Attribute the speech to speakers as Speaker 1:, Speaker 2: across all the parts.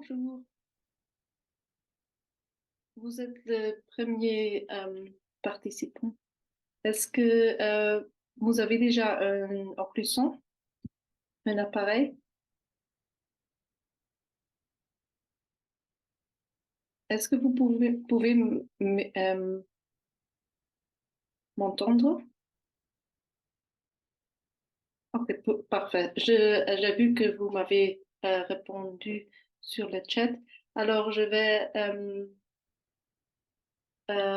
Speaker 1: Bonjour, vous êtes le premier participant. Est-ce que vous avez déjà un occlusion, un appareil? Est-ce que vous pouvez m'entendre? Ok, parfait. J'ai vu que vous m'avez répondu sur le chat. Alors, je vais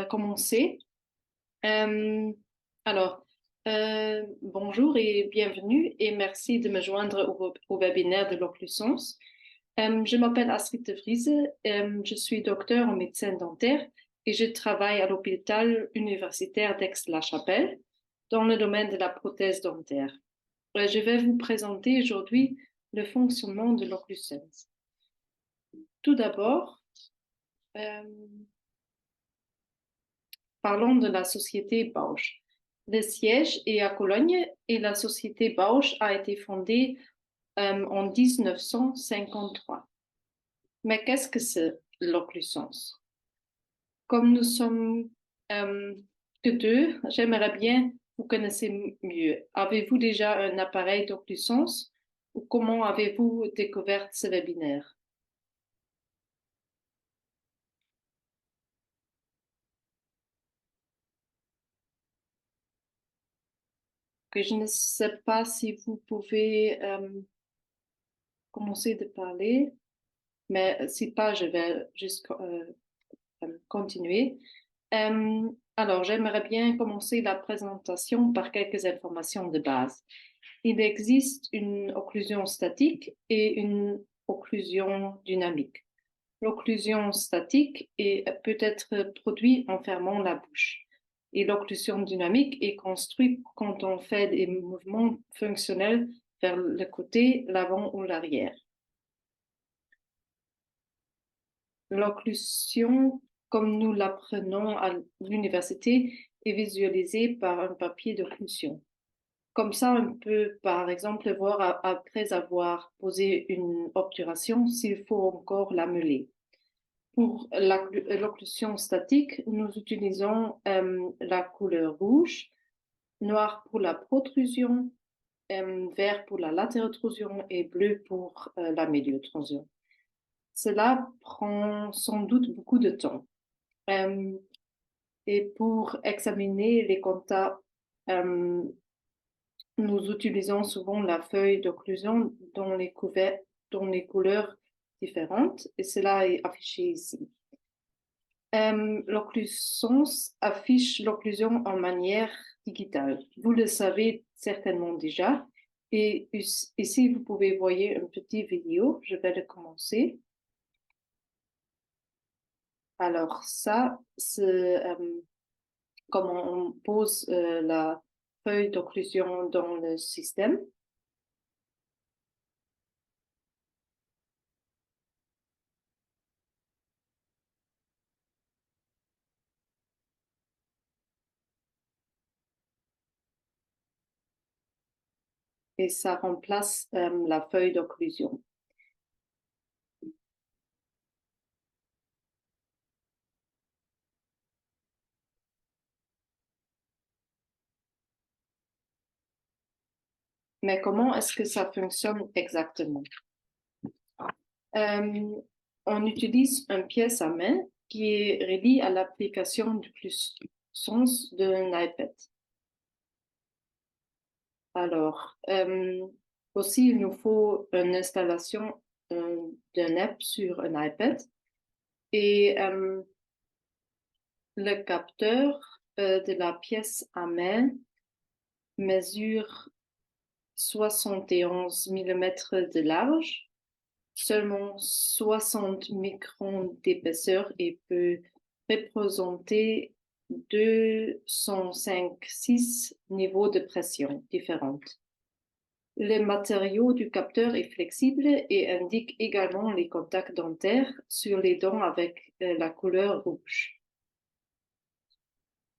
Speaker 1: commencer. Euh, alors, bonjour et bienvenue et merci de me joindre au webinaire de l'occlusion. Je m'appelle Astrid de Vries, je suis docteur en médecine dentaire et je travaille à l'hôpital universitaire d'Aix-la-Chapelle dans le domaine de la prothèse dentaire. Je vais vous présenter aujourd'hui le fonctionnement de l'occlusion. Tout d'abord, euh, parlons de la société Bausch. Le siège est à Cologne et la société Bausch a été fondée en 1953. Mais qu'est-ce que c'est l'occlusion? Comme nous sommes que deux, j'aimerais bien vous connaisser mieux. Avez-vous déjà un appareil d'occlusion ou comment avez-vous découvert ce webinaire? Que je ne sais pas si vous pouvez commencer de parler, mais si pas, je vais juste continuer. Alors, j'aimerais bien commencer la présentation par quelques informations de base. Il existe une occlusion statique et une occlusion dynamique. L'occlusion statique peut être produite en fermant la bouche. Et l'occlusion dynamique est construite quand on fait des mouvements fonctionnels vers le côté, l'avant ou l'arrière. L'occlusion, comme nous l'apprenons à l'université, est visualisée par un papier d'occlusion. Comme ça, on peut, par exemple, voir après avoir posé une obturation s'il faut encore la meuler. Pour l'occlusion statique, nous utilisons la couleur rouge, noir pour la protrusion, vert pour la latérotrusion et bleu pour la médiotrusion. Cela prend sans doute beaucoup de temps. Euh, et pour examiner les contacts, nous utilisons souvent la feuille d'occlusion dans les couleurs différentes et cela est affiché ici. L'occlusion affiche l'occlusion en manière digitale. Vous le savez certainement déjà. Et ici, vous pouvez voir une petite vidéo. Je vais le commencer. Alors, ça, c'est comment on pose la feuille d'occlusion dans le système. Et ça remplace la feuille d'occlusion. Mais comment est-ce que ça fonctionne exactement? Euh, on utilise une pièce à main qui est reliée à l'application du sens d'un iPad. Alors, aussi, il nous faut une installation d'un app sur un iPad et le capteur de la pièce à main mesure 71 mm de large, seulement 60 microns d'épaisseur et peut représenter 205,6 niveaux de pression différents. Le matériau du capteur est flexible et indique également les contacts dentaires sur les dents avec la couleur rouge.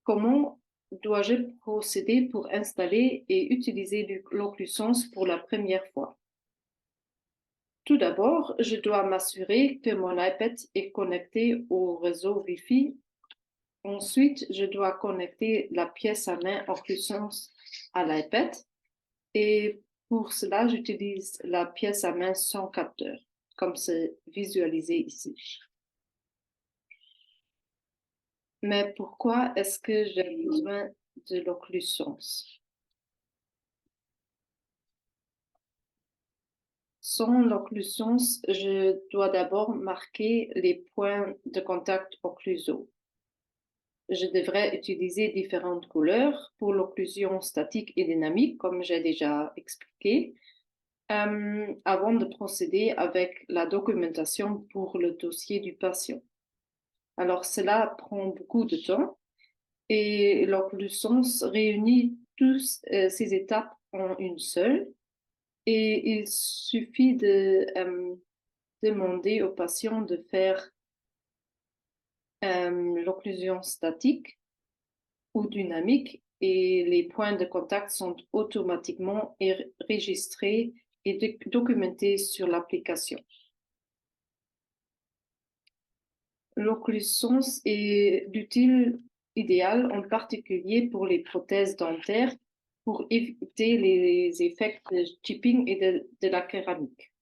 Speaker 1: Comment dois-je procéder pour installer et utiliser l'occlusion pour la première fois? Tout d'abord, je dois m'assurer que mon iPad est connecté au réseau Wi-Fi. Ensuite, je dois connecter la pièce à main occlusion à l'iPad. Et pour cela, j'utilise la pièce à main sans capteur, comme c'est visualisé ici. Mais pourquoi est-ce que j'ai besoin de l'occlusion? Sans l'occlusion, je dois d'abord marquer les points de contact occlusaux. Je devrais utiliser différentes couleurs pour l'occlusion statique et dynamique, comme j'ai déjà expliqué, avant de procéder avec la documentation pour le dossier du patient. Alors, cela prend beaucoup de temps et l'occlusion réunit toutes ces étapes en une seule et il suffit de demander au patient de faire l'occlusion statique ou dynamique et les points de contact sont automatiquement enregistrés et documentés sur l'application. L'occlusion est l'utile idéal en particulier pour les prothèses dentaires pour éviter les effets de chipping et de la céramique.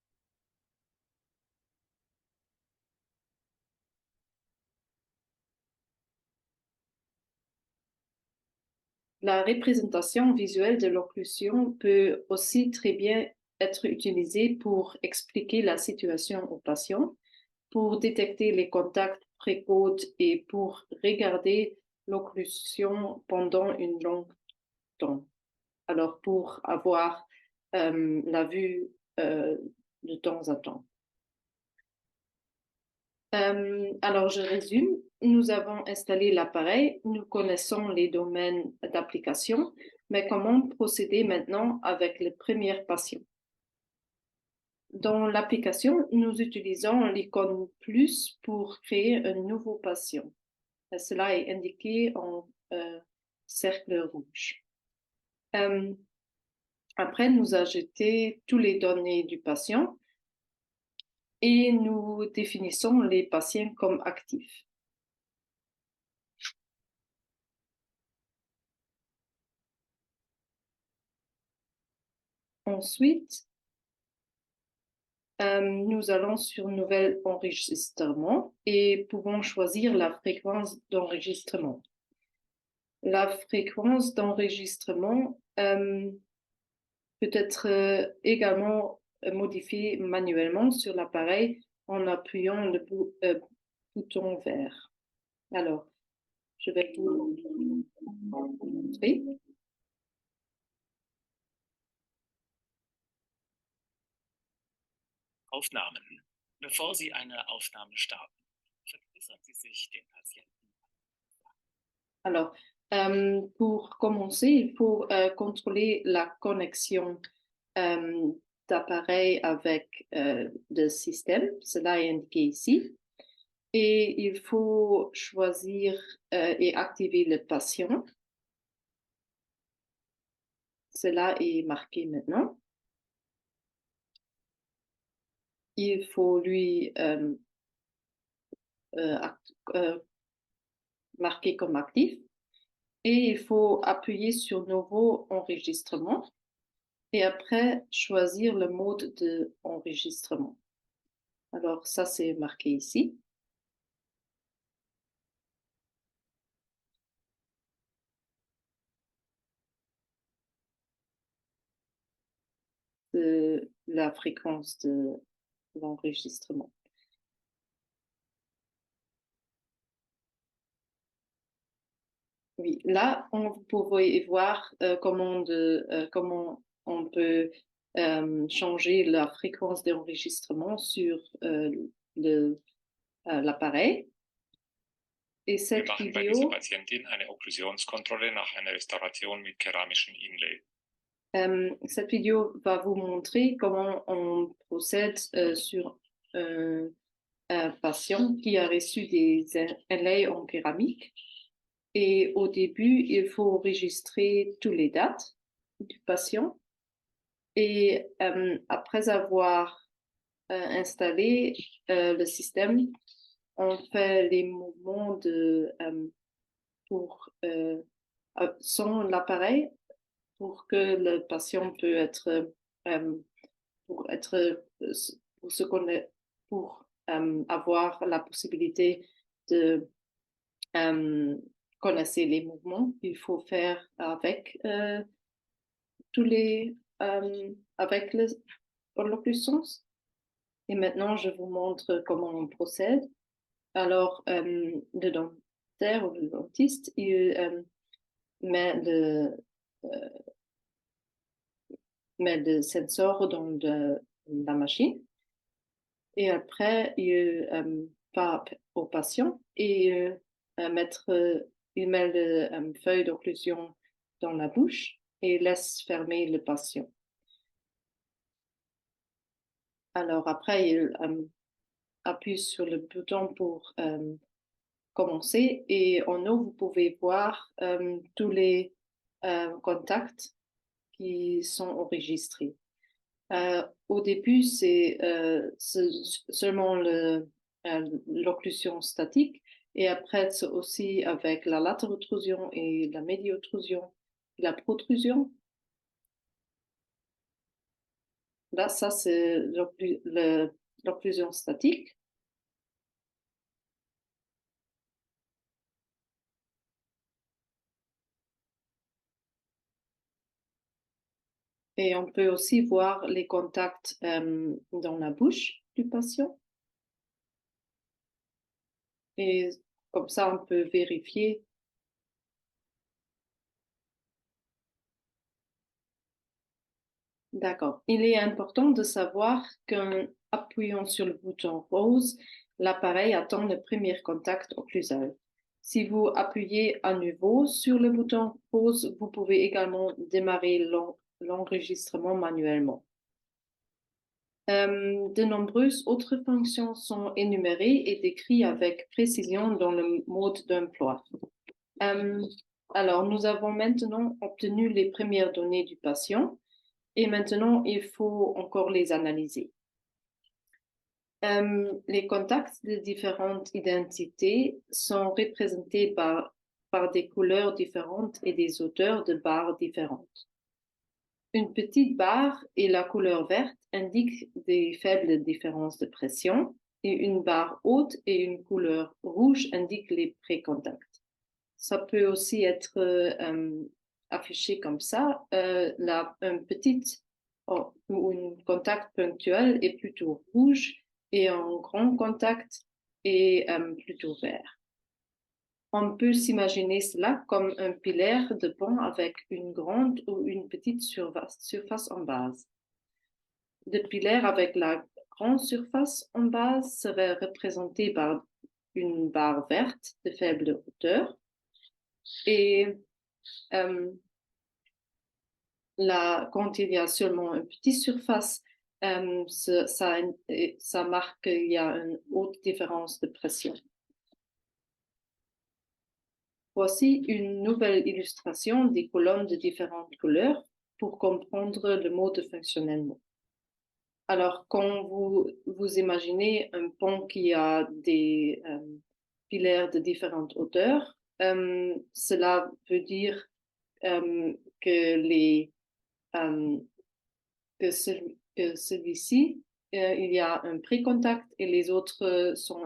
Speaker 1: La représentation visuelle de l'occlusion peut aussi très bien être utilisée pour expliquer la situation au patient, pour détecter les contacts précoces et pour regarder l'occlusion pendant une longue temps. Alors, pour avoir la vue de temps à temps. Alors, je résume. Nous avons installé l'appareil, nous connaissons les domaines d'application, mais comment procéder maintenant avec le premier patient? Dans l'application, nous utilisons l'icône plus pour créer un nouveau patient. Cela est indiqué en cercle rouge. Après, nous ajoutons toutes les données du patient et nous définissons les patients comme actifs. Ensuite, nous allons sur Nouvel enregistrement et pouvons choisir la fréquence d'enregistrement. La fréquence d'enregistrement peut être également modifiée manuellement sur l'appareil en appuyant le bouton vert. Alors, je vais vous montrer.
Speaker 2: Aufnahmen. Bevor Sie eine Aufnahme starten, vergewissern Sie sich den Patienten.
Speaker 1: Alors, pour commencer, il faut contrôler la connexion d'appareil avec le système. Cela est indiqué ici. Et il faut choisir et activer le patient. Cela est marqué maintenant. Il faut lui marquer comme actif. Et il faut appuyer sur Nouveau enregistrement et après choisir le mode d'enregistrement. Alors ça, c'est marqué ici. La fréquence de l'enregistrement. Oui, là, vous pouvez voir comment on peut changer la fréquence d'enregistrement sur l'appareil. Et
Speaker 2: Wir
Speaker 1: cette
Speaker 2: machen bei dieser
Speaker 1: vidéo,
Speaker 2: Patientin eine Okklusionskontrolle nach einer Restauration mit keramischem Inlay.
Speaker 1: cette vidéo va vous montrer comment on procède sur un patient qui a reçu des inlays en céramique. Et au début, il faut enregistrer toutes les dates du patient. Et après avoir installer le système, on fait les mouvements sans l'appareil pour que le patient peut être pour être pour se connaître, pour avoir la possibilité de connaître les mouvements qu'il faut faire avec avec l'occlusence. Et maintenant, je vous montre comment on procède. Alors, le dentaire ou le dentiste, il met le sensor dans la machine et après, il va au patient et il met la feuille d'occlusion dans la bouche et laisse fermer le patient. Alors après, il appuie sur le bouton pour commencer et en haut, vous pouvez voir tous les contacts qui sont enregistrés. Au début, c'est seulement l'occlusion statique et après, c'est aussi avec la latérotrusion et la médiotrusion, la protrusion. Là, ça, c'est l'occlusion statique. Et on peut aussi voir les contacts dans la bouche du patient. Et comme ça, on peut vérifier. D'accord. Il est important de savoir qu'en appuyant sur le bouton rose, l'appareil attend le premier contact occlusal. Si vous appuyez à nouveau sur le bouton rose, vous pouvez également démarrer l'enregistrement manuellement. De nombreuses autres fonctions sont énumérées et décrites avec précision dans le mode d'emploi. Alors, nous avons maintenant obtenu les premières données du patient et maintenant, il faut encore les analyser. Les contacts de différentes identités sont représentés par des couleurs différentes et des hauteurs de barres différentes. Une petite barre et la couleur verte indiquent des faibles différences de pression et une barre haute et une couleur rouge indiquent les précontacts. Ça peut aussi être affiché comme ça. Un petit ou un contact ponctuel est plutôt rouge et un grand contact est plutôt vert. On peut s'imaginer cela comme un pilaire de pont avec une grande ou une petite surface en base. Le pilaire avec la grande surface en base serait représenté par une barre verte de faible hauteur et quand il y a seulement une petite surface, ça marque qu'il y a une haute différence de pression. Voici une nouvelle illustration des colonnes de différentes couleurs pour comprendre le mode de fonctionnement. Alors, quand vous imaginez un pont qui a des pilaires de différentes hauteurs, cela veut dire que celui-ci, il y a un pré-contact et les autres sont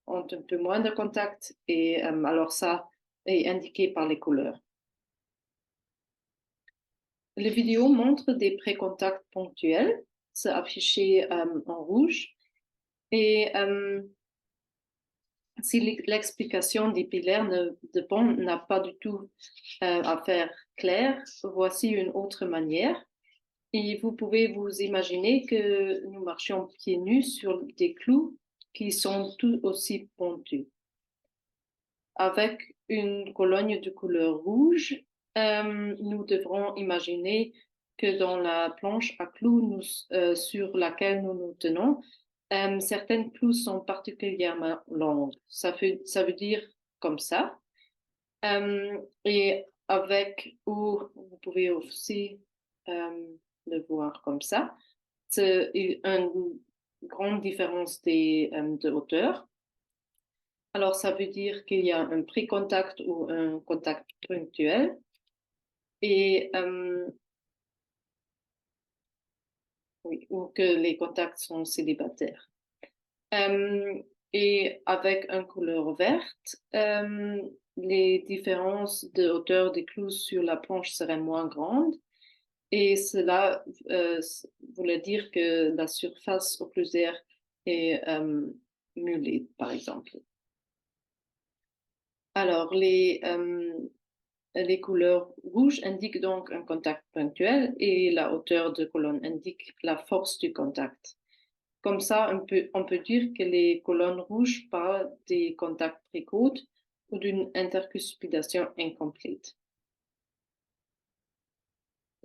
Speaker 1: ont un peu moins de contact et alors ça est indiqué par les couleurs. La vidéo montre des pré-contacts ponctuels, c'est affiché en rouge et si l'explication des pilaires de pont n'a pas du tout à faire clair, voici une autre manière. Et vous pouvez vous imaginer que nous marchions pieds nus sur des clous qui sont tout aussi pointus. Avec une colonne de couleur rouge, nous devrons imaginer que dans la planche à clous sur laquelle nous nous tenons, certaines clous sont particulièrement longues. Ça veut dire comme ça. Et ou vous pouvez aussi le voir comme ça. c'est une grande différence de hauteur. Alors, ça veut dire qu'il y a un pré-contact ou un contact ponctuel. Et oui, ou que les contacts sont célibataires. Et avec une couleur verte, les différences de hauteur d'écluse sur la planche seraient moins grandes. Et cela voulait dire que la surface occlusaire est mulée, par exemple. Alors, les couleurs rouges indiquent donc un contact ponctuel et la hauteur de colonne indique la force du contact. Comme ça, on peut dire que les colonnes rouges parlent des contacts précoces ou d'une intercuspidation incomplète.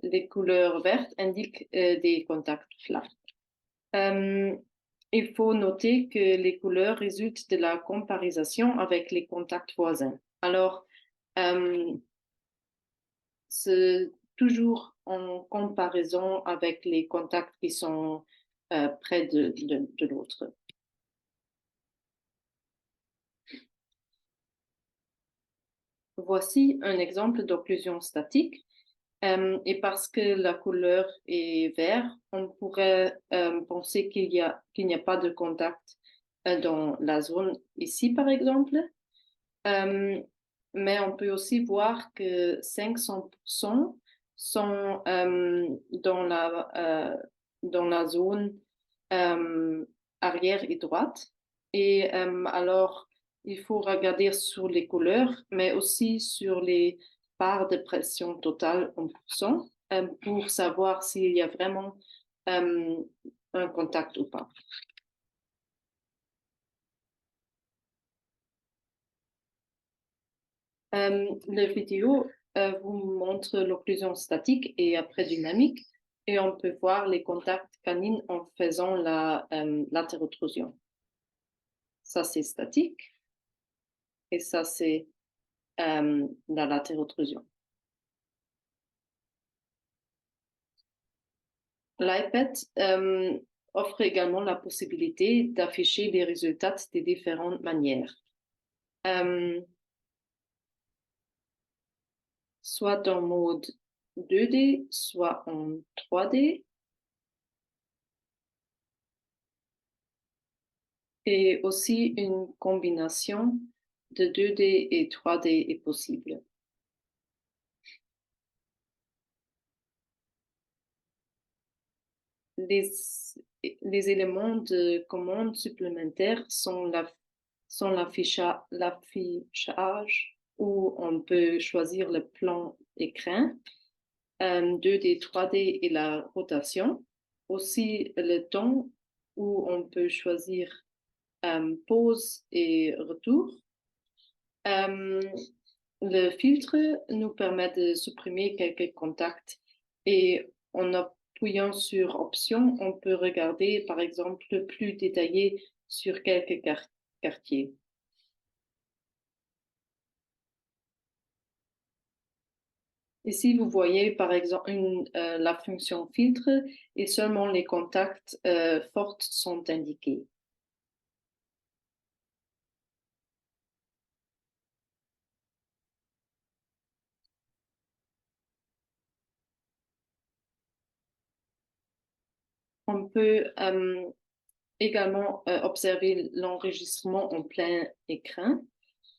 Speaker 1: Les couleurs vertes indiquent des contacts flats. Il faut noter que les couleurs résultent de la comparisation avec les contacts voisins. Alors, c'est toujours en comparaison avec les contacts qui sont près de l'autre. Voici un exemple d'occlusion statique. Et parce que la couleur est vert, on pourrait penser qu'il n'y a pas de contact dans la zone ici, par exemple. Mais on peut aussi voir que 500% sont dans la zone arrière et droite. Et alors, il faut regarder sur les couleurs, mais aussi sur les parts de pression totale en pourcent pour savoir s'il y a vraiment un contact ou pas. La vidéo vous montre l'occlusion statique et après dynamique, et on peut voir les contacts canines en faisant la latérotrusion. Ça, c'est statique, et ça, c'est la latérotrusion. L'iPad offre également la possibilité d'afficher les résultats de différentes manières. Soit en mode 2D, soit en 3D. Et aussi une combination de 2D et 3D est possible. Les éléments de commande supplémentaires sont l'affichage où on peut choisir le plan écran, 2D, 3D et la rotation. Aussi le temps où on peut choisir pause et retour. Le filtre nous permet de supprimer quelques contacts et en appuyant sur Options, on peut regarder par exemple plus détaillé sur quelques quartiers. Ici, vous voyez par exemple la fonction filtre et seulement les contacts forts sont indiqués. On peut également observer l'enregistrement en plein écran.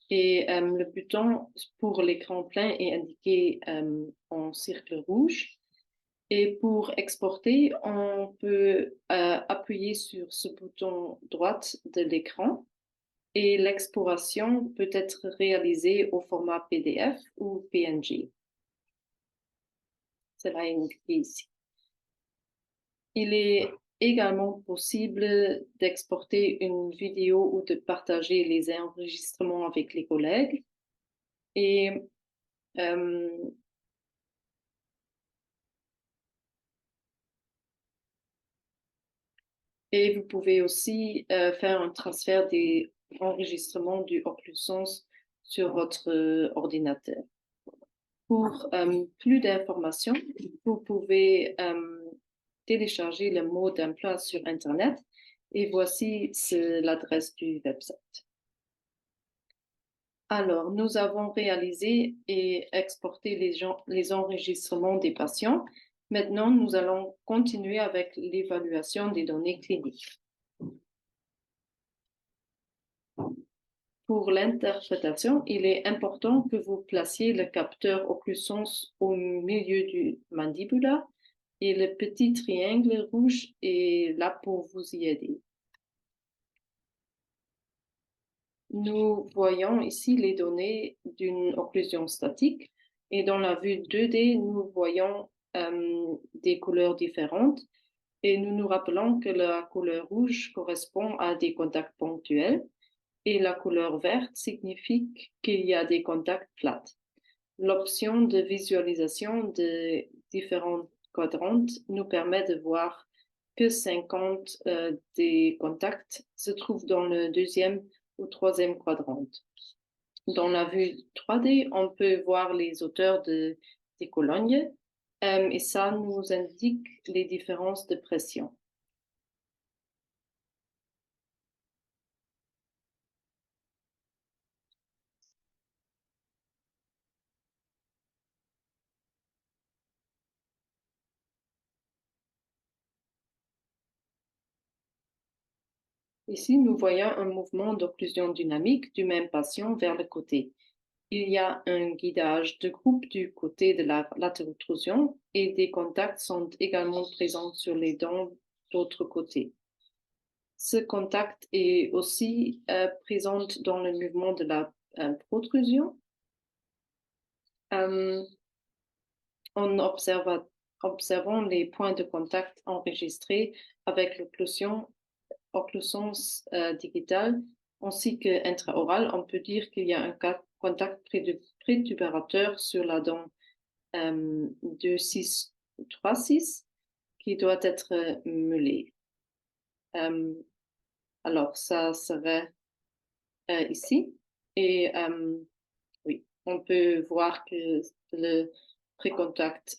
Speaker 1: Et le bouton pour l'écran plein est indiqué en cercle rouge. Et pour exporter, on peut appuyer sur ce bouton droite de l'écran et l'exportation peut être réalisée au format PDF ou PNG. Cela est indiqué ici. Il est également possible d'exporter une vidéo ou de partager les enregistrements avec les collègues. Et vous pouvez aussi faire un transfert des enregistrements du OccluSense sur votre ordinateur. Pour plus d'informations, vous pouvez télécharger le mot d'emploi sur Internet et voici l'adresse du website. Alors, nous avons réalisé et exporté les enregistrements des patients. Maintenant, nous allons continuer avec l'évaluation des données cliniques. Pour l'interprétation, il est important que vous placiez le capteur occlusens au milieu du mandibula et le petit triangle rouge est là pour vous y aider. Nous voyons ici les données d'une occlusion statique et dans la vue 2D, nous voyons des couleurs différentes et nous nous rappelons que la couleur rouge correspond à des contacts ponctuels et la couleur verte signifie qu'il y a des contacts plats. L'option de visualisation de différents quadrants nous permet de voir que 50 des contacts se trouvent dans le deuxième ou troisième quadrant. Dans la vue 3D, on peut voir les hauteurs des colonnes et ça nous indique les différences de pression. Ici, nous voyons un mouvement d'occlusion dynamique du même patient vers le côté. Il y a un guidage de groupe du côté de la latérotrusion et des contacts sont également présents sur les dents d'autre côté. Ce contact est aussi présent dans le mouvement de la protrusion. En observant les points de contact enregistrés avec l'occlusence digitale ainsi que intraorale, on peut dire qu'il y a un contact prétubérateur sur la dent 2,6,3,6 qui doit être meulé. Alors, ça serait ici. Et oui, on peut voir que le précontact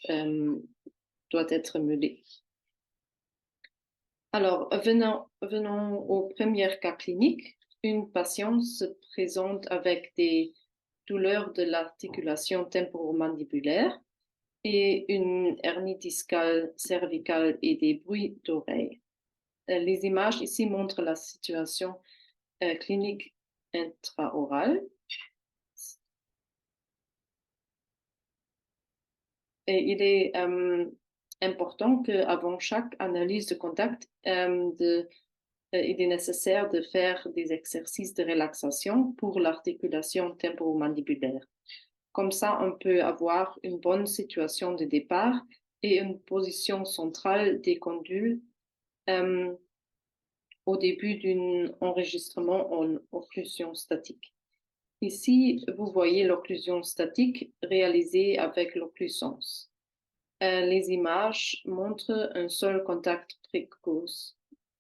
Speaker 1: doit être meulé. Alors, venons au premier cas clinique. Une patiente se présente avec des douleurs de l'articulation temporomandibulaire et une hernie discale cervicale et des bruits d'oreilles. Les images ici montrent la situation clinique intraorale. Et il est important qu'avant chaque analyse de contact, il est nécessaire de faire des exercices de relaxation pour l'articulation temporomandibulaire. Comme ça, on peut avoir une bonne situation de départ et une position centrale des condyles au début d'un enregistrement en occlusion statique. Ici, vous voyez l'occlusion statique réalisée avec l'occlusence. Les images montrent un seul contact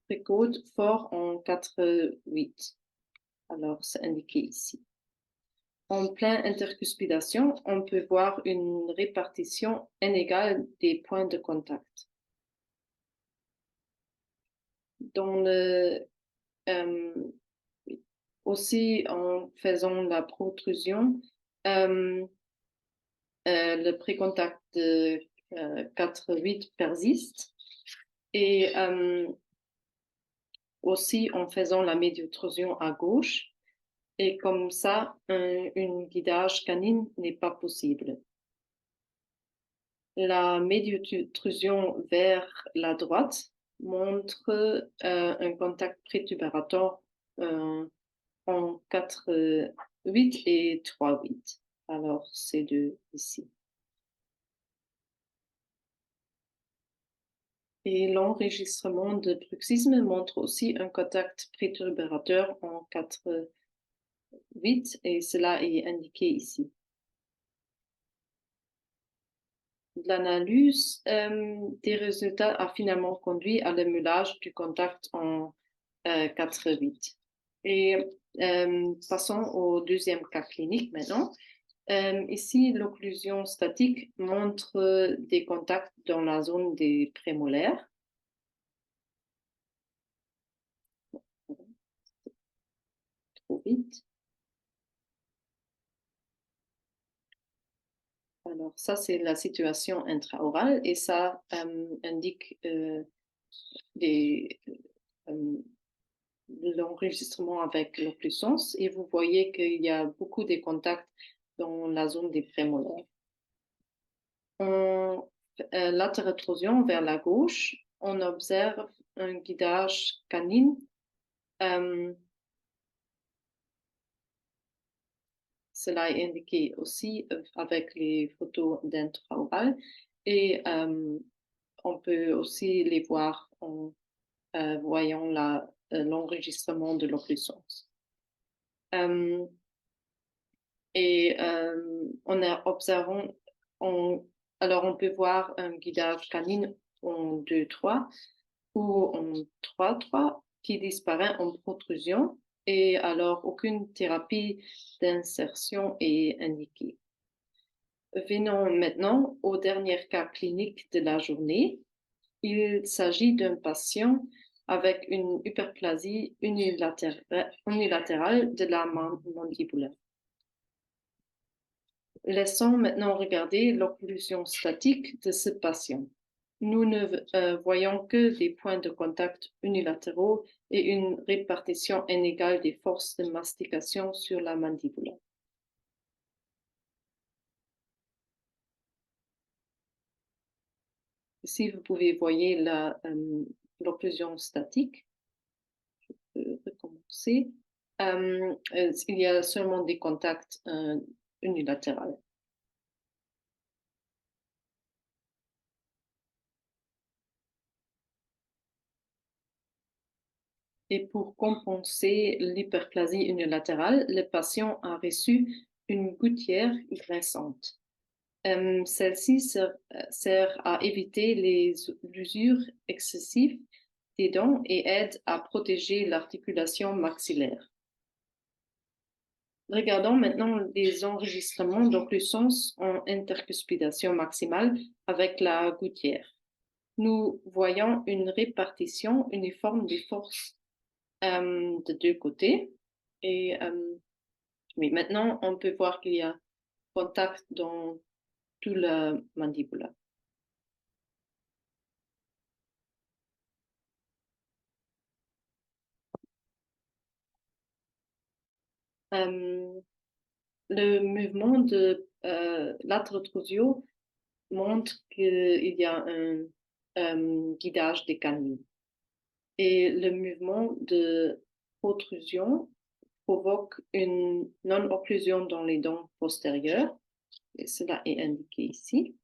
Speaker 1: précode fort en 4,8. Alors, c'est indiqué ici. En pleine intercuspidation, on peut voir une répartition inégale des points de contact. Aussi, en faisant la protrusion, le précontact de 4,8 persiste et aussi en faisant la médiotrusion à gauche. Et comme ça, un guidage canine n'est pas possible. La médiotrusion vers la droite montre un contact prétubérateur en 4,8 et 3,8. Alors, c'est deux ici. Et l'enregistrement de bruxisme montre aussi un contact prétubérateur en 4,8 et cela est indiqué ici. L'analyse des résultats a finalement conduit à l'émulage du contact en 4,8. Et passons au deuxième cas clinique maintenant. Ici, l'occlusion statique montre des contacts dans la zone des prémolaires vite. Alors, ça, c'est la situation intraorale et ça indique l'enregistrement avec l'occlusence et vous voyez qu'il y a beaucoup de contacts dans la zone des prémolaires. Latérétrusion vers la gauche, on observe un guidage canine. Cela est indiqué aussi avec les photos d'intraoral et on peut aussi les voir en voyant l'enregistrement de l'occlusence. On est observant, alors on peut voir un guidage canine en 2-3 ou en 3-3 qui disparaît en protrusion et alors aucune thérapie d'insertion est indiquée. Venons maintenant au dernier cas clinique de la journée. Il s'agit d'un patient avec une hyperplasie unilatérale de la mandibule. Laissons maintenant regarder l'occlusion statique de ce patient. Nous ne voyons que des points de contact unilatéraux et une répartition inégale des forces de mastication sur la mandibule. Ici, vous pouvez voir l'occlusion statique. Je peux recommencer. Il y a seulement des contacts unilatéraux. Et pour compenser l'hyperplasie unilatérale, le patient a reçu une gouttière graissante. Celle-ci sert à éviter l'usure excessive des dents et aide à protéger l'articulation maxillaire. Regardons maintenant les enregistrements d'occlusence en intercuspidation maximale avec la gouttière. Nous voyons une répartition uniforme des forces de deux côtés. Et oui, maintenant, on peut voir qu'il y a contact dans tout la mandibule. Le mouvement de latérotrusio montre qu'il y a un guidage des canines. Et le mouvement de protrusion provoque une non-occlusion dans les dents postérieures. Et cela est indiqué ici.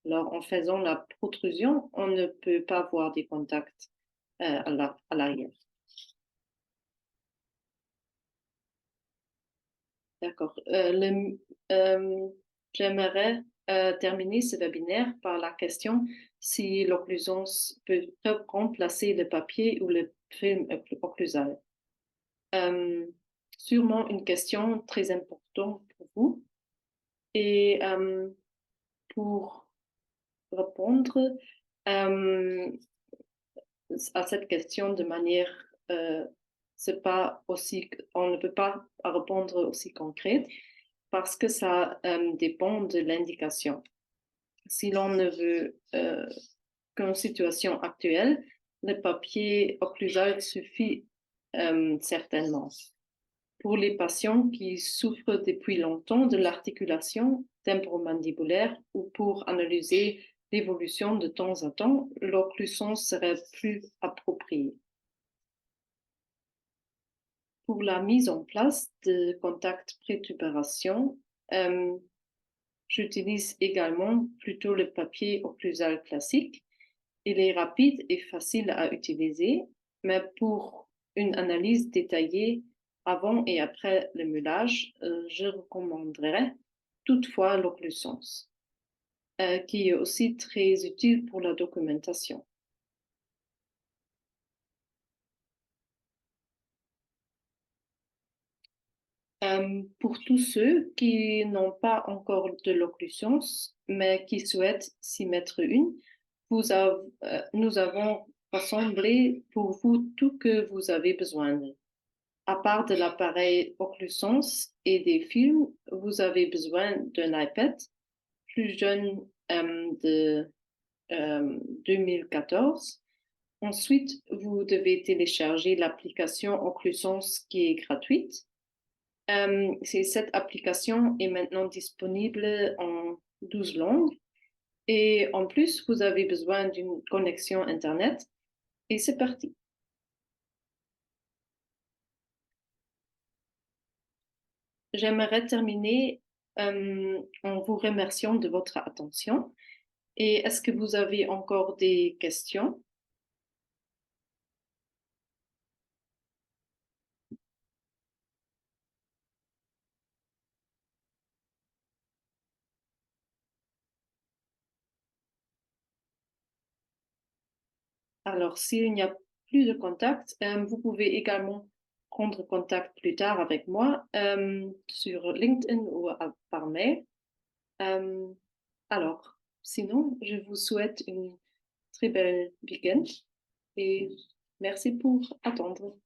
Speaker 1: Alors, en faisant la protrusion, on ne peut pas voir des contacts à l'arrière. D'accord. J'aimerais terminer ce webinaire par la question si l'occlusance peut remplacer le papier ou le film occlusal. Sûrement une question très importante pour vous. Et pour répondre à cette question de manière, c'est pas aussi, on ne peut pas répondre aussi concrète parce que ça dépend de l'indication. Si l'on ne veut qu'en situation actuelle, le papier occlusal suffit certainement. Pour les patients qui souffrent depuis longtemps de l'articulation temporomandibulaire ou pour analyser l'évolution de temps en temps, l'occlusance serait plus appropriée. Pour la mise en place de contacts pré-tubération, j'utilise également plutôt le papier occlusal classique. Il est rapide et facile à utiliser, mais pour une analyse détaillée avant et après le moulage, je recommanderais toutefois l'occlusance, qui est aussi très utile pour la documentation. Pour tous ceux qui n'ont pas encore de l'occlusance, mais qui souhaitent s'y mettre une, nous avons rassemblé pour vous tout que vous avez besoin. À part de l'appareil OcluSense et des films, vous avez besoin d'un iPad plus jeune de 2014. Ensuite, vous devez télécharger l'application OcluSense qui est gratuite. Cette application est maintenant disponible en 12 langues. Et en plus, vous avez besoin d'une connexion Internet. Et c'est parti. J'aimerais terminer en vous remerciant de votre attention. Et est-ce que vous avez encore des questions? Alors, s'il n'y a plus de contact, vous pouvez également prendre contact plus tard avec moi sur LinkedIn ou par mail. Euh, alors, sinon, je vous souhaite une très belle week-end et merci pour attendre.